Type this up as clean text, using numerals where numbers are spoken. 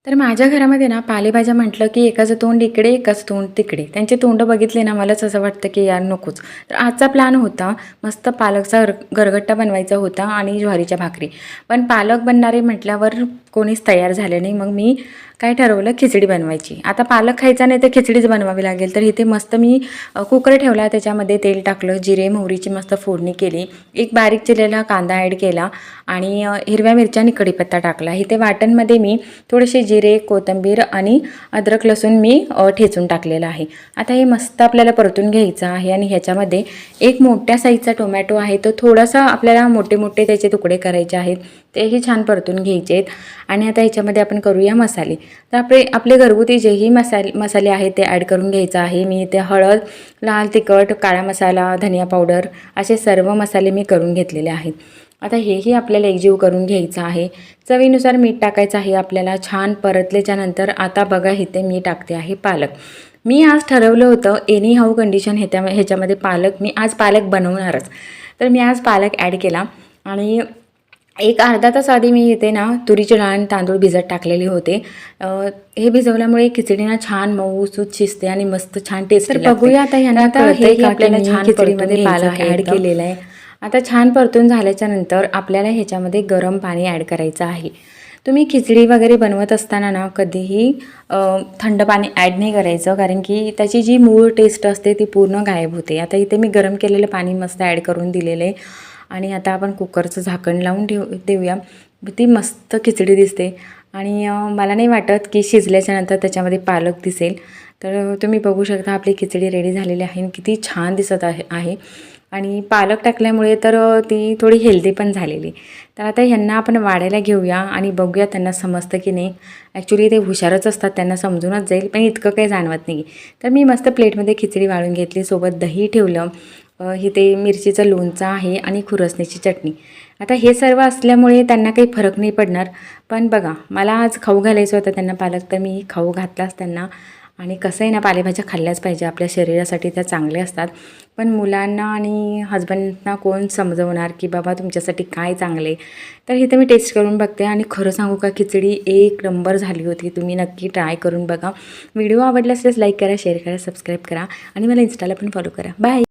तर माझ्या घरामध्ये ना पालेभाज्या म्हटलं की एकाचं तोंड इकडे एकाचं तोंड तिकडे. त्यांचे तोंड बघितले ना मलाच असं वाटतं की यार नकोच. तर आजचा प्लॅन होता मस्त पालकचा गरगट्टा बनवायचा होता आणि ज्वारीच्या भाकरी. पण पालक बनणारे म्हटल्यावर कोणीच तयार झालं नाही. मग मी काय ठरवलं, खिचडी बनवायची. आता पालक खायचा नाही तर खिचडीच बनवावी लागेल. तर इथे मस्त मी कुकर ठेवला, त्याच्यामध्ये तेल टाकलं, जिरे मोहरीची मस्त फोडणी केली, एक बारीक चिरलेला कांदा ॲड केला आणि हिरव्या मिरच्या आणि कढीपत्ता टाकला. इथे वाटणमध्ये मी थोडेसे जिरे, कोथिंबीर आणि अद्रक लसूण मी ठेचून टाकलेलं आहे. आता हे मस्त आपल्याला परतून घ्यायचं आहे आणि ह्याच्यामध्ये एक मोठ्या साईजचा टोमॅटो आहे, तो थोडासा आपल्याला मोठे मोठे त्याचे तुकडे करायचे आहेत, तेही छान परतून घ्यायचे आहेत. आणि आता ह्याच्यामध्ये आपण करूया मसाले. तर आपले घरगुती जेही मसाले आहेत ते ॲड करून घ्यायचं आहे. मी इथे हळद, लाल तिखट, काळा मसाला, धनिया पावडर असे सर्व मसाले मी करून घेतलेले आहेत. आता हेही आपल्याला एकजीव करून घ्यायचं आहे. चवीनुसार मीठ टाकायचं आहे आपल्याला. छान परतल्याच्या नंतर आता बघा इथे मी टाकते आहे पालक. मी आज ठरवलं होतं एनी हाऊ कंडिशन ह्याच्यामध्ये मी आज पालक बनवणारच. तर मी आज पालक ॲड केला आणि एक अर्धा तास आधी मी इथे ना तुरीची डाळ आणि तांदूळ भिजत टाकलेले होते. हे भिजवल्यामुळे खिचडी ना छान मऊसूत शिजते आणि मस्त छान टेस्ट. तर बघूया आता ह्यांना कळतंय आपल्याला छान खिचडीमध्ये पालक ॲड केलेला आहे. आता छान परतून झाल्याच्या नंतर आपल्याला ह्याच्यामध्ये गरम पाणी ॲड करायचं आहे. तुम्ही खिचडी वगैरे बनवत असताना ना कधीही थंड पाणी ॲड नाही करायचं, कारण की त्याची जी मूळ टेस्ट असते ती पूर्ण गायब होते. आता इथे मी गरम केलेलं पाणी मस्त ॲड करून दिलेलं आहे आणि आता आपण कुकरचं झाकण लावून देऊया. ती मस्त खिचडी दिसते आणि मला नाही वाटत की शिजल्याच्या नंतर त्याच्यामध्ये पालक दिसेल. तर तुम्ही बघू शकता आपली खिचडी रेडी झालेली आहे, किती छान दिसत आहे आणि पालक टाकल्यामुळे तर ती थोडी हेल्दी पण झालेली. तर आता ह्यांना आपण वाढायला घेऊया आणि बघूया त्यांना समजतं की नाही. ॲक्च्युली ते हुशारच असतात, त्यांना समजूनच जाईल, पण इतकं काही जाणवत नाही. तर मी मस्त प्लेटमध्ये खिचडी वाळून घेतली, सोबत दही ठेवलं, इथे मिरचीचं लोणचं आहे आणि खुरसणीची चटणी. आता हे सर्व असल्यामुळे त्यांना काही फरक नाही पडणार. पण बघा, मला आज खाऊ घालायचं होतं त्यांना पालक, तर मी खाऊ घातलाच त्यांना. आणि कसं आहे ना, पालेभाज्या खाल्ल्याच पाहिजे, आपल्या शरीरासाठी त्या चांगल्या असतात. पण मुलांना आणि हजबंडना कोण समजवणार की बाबा तुमच्यासाठी काय चांगले. तर इथे मी टेस्ट करून बघते आणि खरं सांगू का, खिचडी एक नंबर झाली होती. तुम्ही नक्की ट्राय करून बघा. व्हिडिओ आवडला असल्यास लाईक करा, शेअर करा, सबस्क्राईब करा आणि मला इन्स्टाला पण फॉलो करा. बाय.